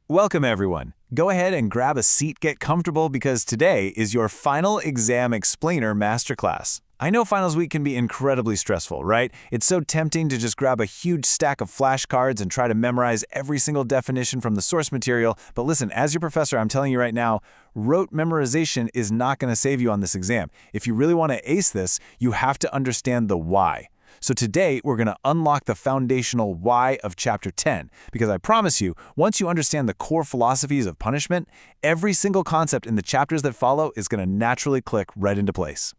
Welcome, everyone. Go ahead and grab a seat, get comfortable, because today is your final exam explainer masterclass. I know finals week can be incredibly stressful, right? It's so tempting to just grab a huge stack of flashcards and try to memorize every single definition from the source material. But listen, as your professor, I'm telling you right now, rote memorization is not going to save you on this exam. If you really want to ace this, you have to understand the why. So today, we're going to unlock the foundational why of Chapter 10, because I promise you, once you understand the core philosophies of punishment, every single concept in the chapters that follow is going to naturally click right into place.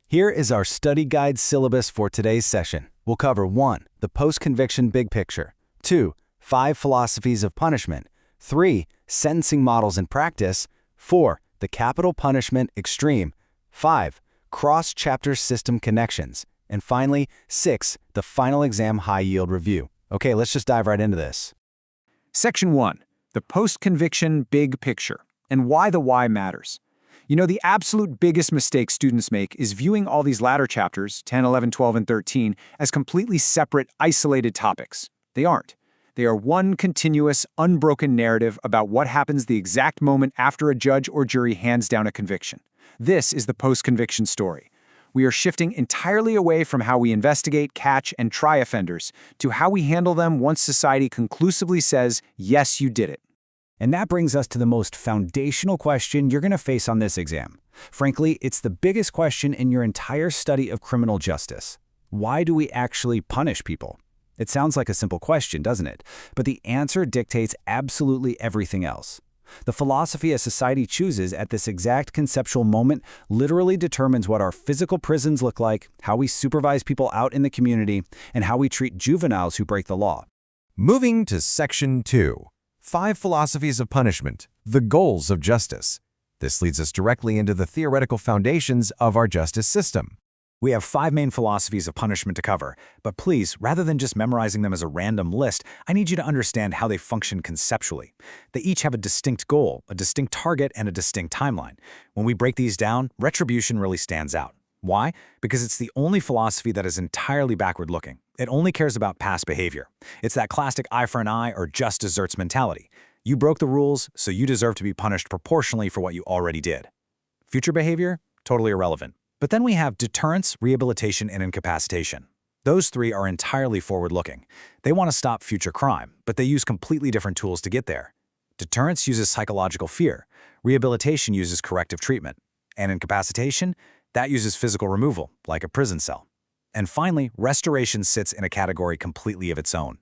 Here is our study guide syllabus for today's session. We'll cover 1. The postconviction big picture, 2. 5 philosophies of punishment, 3. Sentencing models in practice, 4. The capital punishment extreme, 5. Cross-chapter system connections, and finally, 6. The final exam high-yield review. Okay, let's just dive right into this. Section 1. The postconviction big picture, and why the why matters. You know, the absolute biggest mistake students make is viewing all these latter chapters, 10, 11, 12, and 13, as completely separate, isolated topics. They aren't. They are one continuous, unbroken narrative about what happens the exact moment after a judge or jury hands down a conviction. This is the postconviction story. We are shifting entirely away from how we investigate, catch, and try offenders to how we handle them once society conclusively says, yes, you did it. And that brings us to the most foundational question you're going to face on this exam. Frankly, it's the biggest question in your entire study of criminal justice. Why do we actually punish people? It sounds like a simple question, doesn't it? But the answer dictates absolutely everything else. The philosophy a society chooses at this exact conceptual moment literally determines what our physical prisons look like, how we supervise people out in the community, and how we treat juveniles who break the law. Moving to Section 2. 5 philosophies of punishment, the goals of justice. This leads us directly into the theoretical foundations of our justice system. We have 5 main philosophies of punishment to cover, but please, rather than just memorizing them as a random list, I need you to understand how they function conceptually. They each have a distinct goal, a distinct target, and a distinct timeline. When we break these down, retribution really stands out. Why? Because it's the only philosophy that is entirely backward-looking. It only cares about past behavior. It's that classic eye for an eye or just desserts mentality. You broke the rules, so you deserve to be punished proportionally for what you already did. Future behavior? Totally irrelevant. But then we have deterrence, rehabilitation, and incapacitation. Those 3 are entirely forward-looking. They want to stop future crime, but they use completely different tools to get there. Deterrence uses psychological fear. Rehabilitation uses corrective treatment. And incapacitation? That uses physical removal, like a prison cell. And finally, restoration sits in a category completely of its own.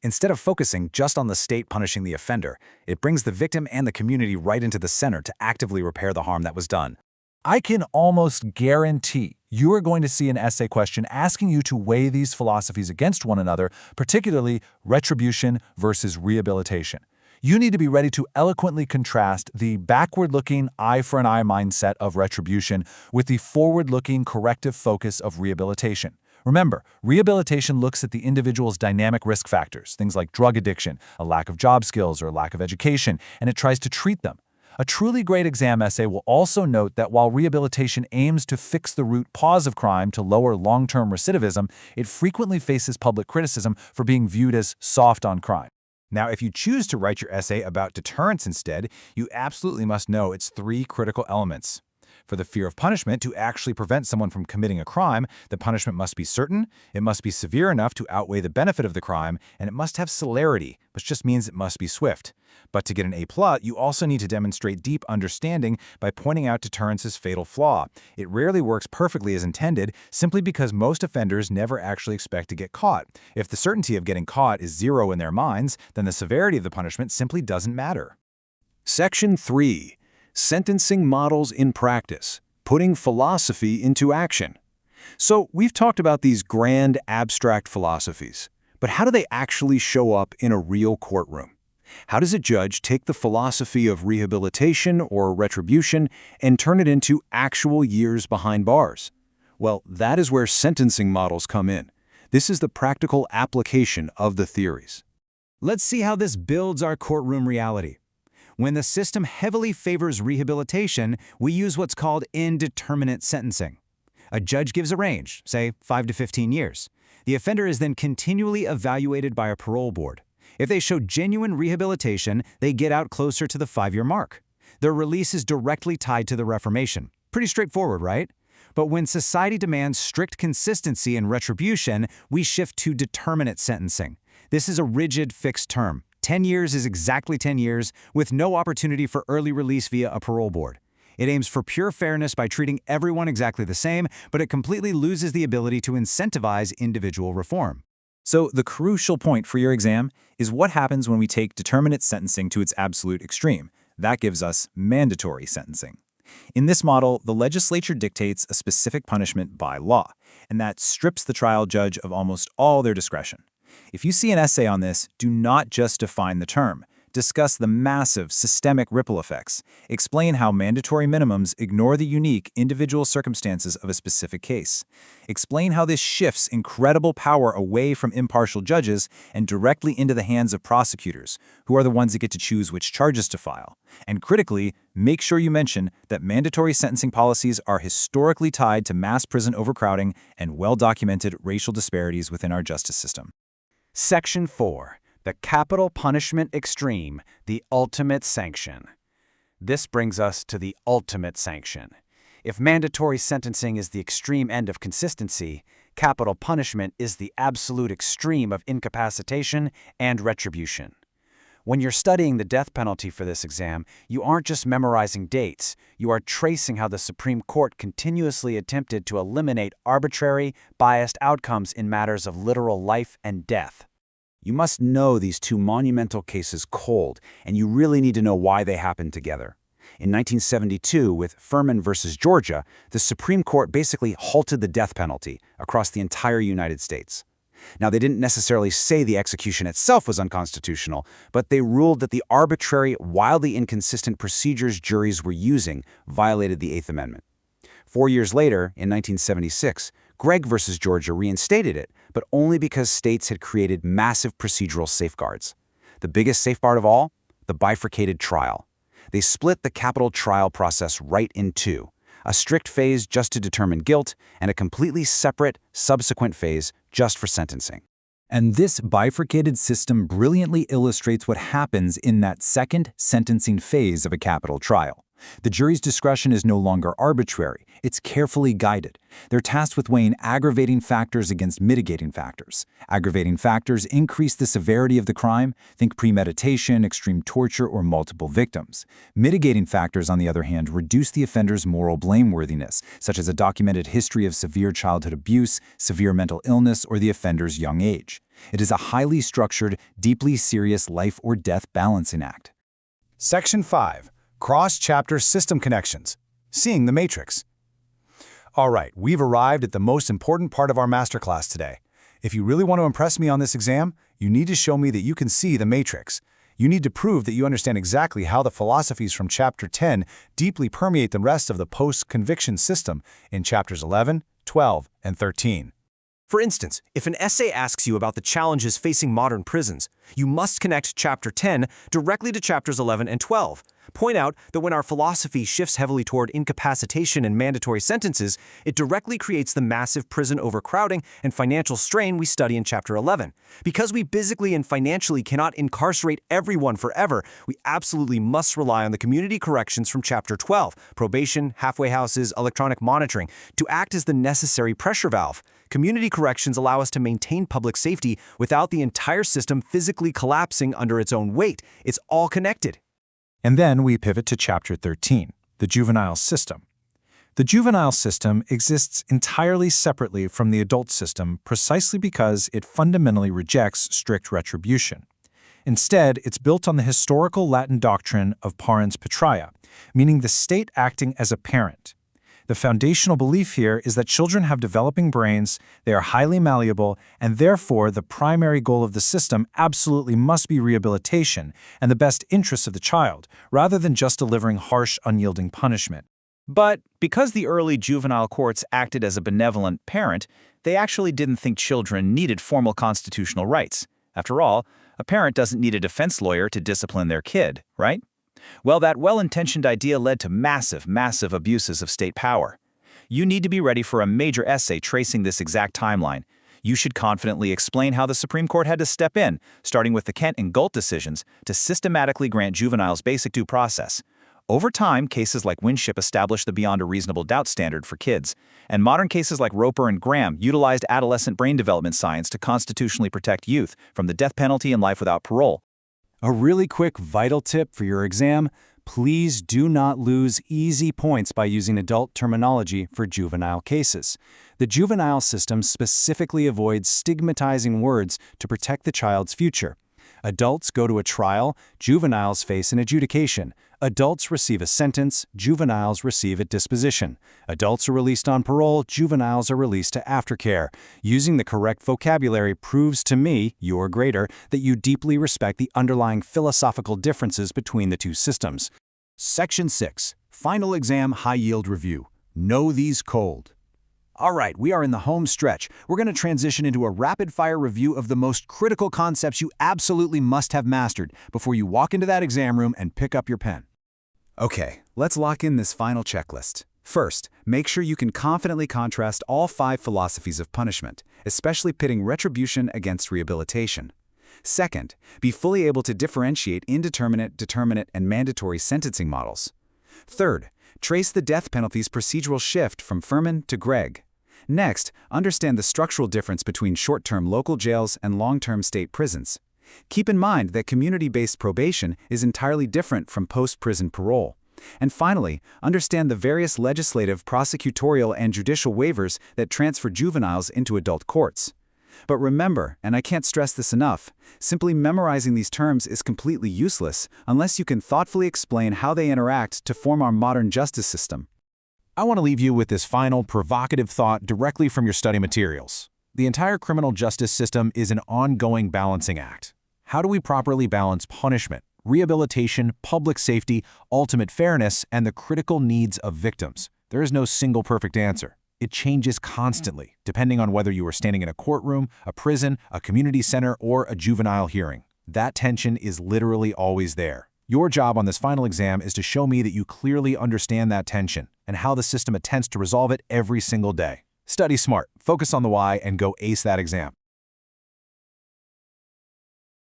Instead of focusing just on the state punishing the offender, it brings the victim and the community right into the center to actively repair the harm that was done. I can almost guarantee you are going to see an essay question asking you to weigh these philosophies against one another, particularly retribution versus rehabilitation. You need to be ready to eloquently contrast the backward-looking eye-for-an-eye mindset of retribution with the forward-looking corrective focus of rehabilitation. Remember, rehabilitation looks at the individual's dynamic risk factors, things like drug addiction, a lack of job skills, or a lack of education, and it tries to treat them. A truly great exam essay will also note that while rehabilitation aims to fix the root cause of crime to lower long-term recidivism, it frequently faces public criticism for being viewed as soft on crime. Now, if you choose to write your essay about deterrence instead, you absolutely must know its 3 critical elements. For the fear of punishment, to actually prevent someone from committing a crime, the punishment must be certain, it must be severe enough to outweigh the benefit of the crime, and it must have celerity, which just means it must be swift. But to get an A+, you also need to demonstrate deep understanding by pointing out deterrence's fatal flaw. It rarely works perfectly as intended, simply because most offenders never actually expect to get caught. If the certainty of getting caught is 0 in their minds, then the severity of the punishment simply doesn't matter. Section 3. Sentencing models in practice, putting philosophy into action. So we've talked about these grand abstract philosophies, but how do they actually show up in a real courtroom? How does a judge take the philosophy of rehabilitation or retribution and turn it into actual years behind bars? Well, that is where sentencing models come in. This is the practical application of the theories. Let's see how this builds our courtroom reality. When the system heavily favors rehabilitation, we use what's called indeterminate sentencing. A judge gives a range, say 5 to 15 years. The offender is then continually evaluated by a parole board. If they show genuine rehabilitation, they get out closer to the 5-year mark. Their release is directly tied to the Reformation. Pretty straightforward, right? But when society demands strict consistency and retribution, we shift to determinate sentencing. This is a rigid, fixed term. 10 years is exactly 10 years, with no opportunity for early release via a parole board. It aims for pure fairness by treating everyone exactly the same, but it completely loses the ability to incentivize individual reform. So the crucial point for your exam is what happens when we take determinate sentencing to its absolute extreme. That gives us mandatory sentencing. In this model, the legislature dictates a specific punishment by law, and that strips the trial judge of almost all their discretion. If you see an essay on this, do not just define the term. Discuss the massive systemic ripple effects. Explain how mandatory minimums ignore the unique individual circumstances of a specific case. Explain how this shifts incredible power away from impartial judges and directly into the hands of prosecutors, who are the ones that get to choose which charges to file. And critically, make sure you mention that mandatory sentencing policies are historically tied to mass prison overcrowding and well-documented racial disparities within our justice system. Section 4. The capital punishment extreme, the ultimate sanction. This brings us to the ultimate sanction. If mandatory sentencing is the extreme end of consistency, capital punishment is the absolute extreme of incapacitation and retribution. When you're studying the death penalty for this exam, you aren't just memorizing dates, you are tracing how the Supreme Court continuously attempted to eliminate arbitrary, biased outcomes in matters of literal life and death. You must know these two monumental cases cold, and you really need to know why they happened together. In 1972, with Furman versus Georgia, the Supreme Court basically halted the death penalty across the entire United States. Now, they didn't necessarily say the execution itself was unconstitutional, but they ruled that the arbitrary, wildly inconsistent procedures juries were using violated the Eighth Amendment. 4 years later, in 1976, Gregg versus Georgia reinstated it, but only because states had created massive procedural safeguards. The biggest safeguard of all? The bifurcated trial. They split the capital trial process right in two, a strict phase just to determine guilt and a completely separate, subsequent phase just for sentencing. And this bifurcated system brilliantly illustrates what happens in that second sentencing phase of a capital trial. The jury's discretion is no longer arbitrary, it's carefully guided. They're tasked with weighing aggravating factors against mitigating factors. Aggravating factors increase the severity of the crime, think premeditation, extreme torture, or multiple victims. Mitigating factors, on the other hand, reduce the offender's moral blameworthiness, such as a documented history of severe childhood abuse, severe mental illness, or the offender's young age. It is a highly structured, deeply serious life or death balancing act. Section 5. Cross-chapter system connections. Seeing the matrix. All right, we've arrived at the most important part of our masterclass today. If you really want to impress me on this exam, you need to show me that you can see the matrix. You need to prove that you understand exactly how the philosophies from Chapter 10 deeply permeate the rest of the post-conviction system in Chapters 11, 12, and 13. For instance, if an essay asks you about the challenges facing modern prisons, you must connect Chapter 10 directly to Chapters 11 and 12. Point out that when our philosophy shifts heavily toward incapacitation and mandatory sentences, it directly creates the massive prison overcrowding and financial strain we study in Chapter 11. Because we physically and financially cannot incarcerate everyone forever, we absolutely must rely on the community corrections from Chapter 12, probation, halfway houses, electronic monitoring, to act as the necessary pressure valve. Community corrections allow us to maintain public safety without the entire system physically collapsing under its own weight. It's all connected. And then we pivot to Chapter 13, the juvenile system. The juvenile system exists entirely separately from the adult system precisely because it fundamentally rejects strict retribution. Instead, it's built on the historical Latin doctrine of Parens Patriae, meaning the state acting as a parent. The foundational belief here is that children have developing brains, they are highly malleable, and therefore the primary goal of the system absolutely must be rehabilitation and the best interests of the child, rather than just delivering harsh, unyielding punishment. But because the early juvenile courts acted as a benevolent parent, they actually didn't think children needed formal constitutional rights. After all, a parent doesn't need a defense lawyer to discipline their kid, right? Well, that well-intentioned idea led to massive abuses of state power. You need to be ready for a major essay tracing this exact timeline. You should confidently explain how the Supreme Court had to step in, starting with the Kent and Galt decisions, to systematically grant juveniles basic due process. Over time, cases like Winship established the beyond a reasonable doubt standard for kids, and modern cases like Roper and Graham utilized adolescent brain development science to constitutionally protect youth from the death penalty and life without parole. A really quick vital tip for your exam: please do not lose easy points by using adult terminology for juvenile cases. The juvenile system specifically avoids stigmatizing words to protect the child's future. Adults go to a trial, juveniles face an adjudication. Adults receive a sentence, juveniles receive a disposition. Adults are released on parole, juveniles are released to aftercare. Using the correct vocabulary proves to me, your grader, that you deeply respect the underlying philosophical differences between the two systems. Section 6. Final Exam High-Yield Review. Know these cold. All right, we are in the home stretch. We're going to transition into a rapid-fire review of the most critical concepts you absolutely must have mastered before you walk into that exam room and pick up your pen. Okay, let's lock in this final checklist. First, make sure you can confidently contrast all 5 philosophies of punishment, especially pitting retribution against rehabilitation. Second, be fully able to differentiate indeterminate, determinate, and mandatory sentencing models. Third, trace the death penalty's procedural shift from Furman to Gregg. Next, understand the structural difference between short-term local jails and long-term state prisons. Keep in mind that community-based probation is entirely different from post-prison parole. And finally, understand the various legislative, prosecutorial, and judicial waivers that transfer juveniles into adult courts. But remember, and I can't stress this enough, simply memorizing these terms is completely useless unless you can thoughtfully explain how they interact to form our modern justice system. I want to leave you with this final provocative thought directly from your study materials. The entire criminal justice system is an ongoing balancing act. How do we properly balance punishment, rehabilitation, public safety, ultimate fairness, and the critical needs of victims? There is no single perfect answer. It changes constantly, depending on whether you are standing in a courtroom, a prison, a community center, or a juvenile hearing. That tension is literally always there. Your job on this final exam is to show me that you clearly understand that tension and how the system attempts to resolve it every single day. Study smart, focus on the why, and go ace that exam.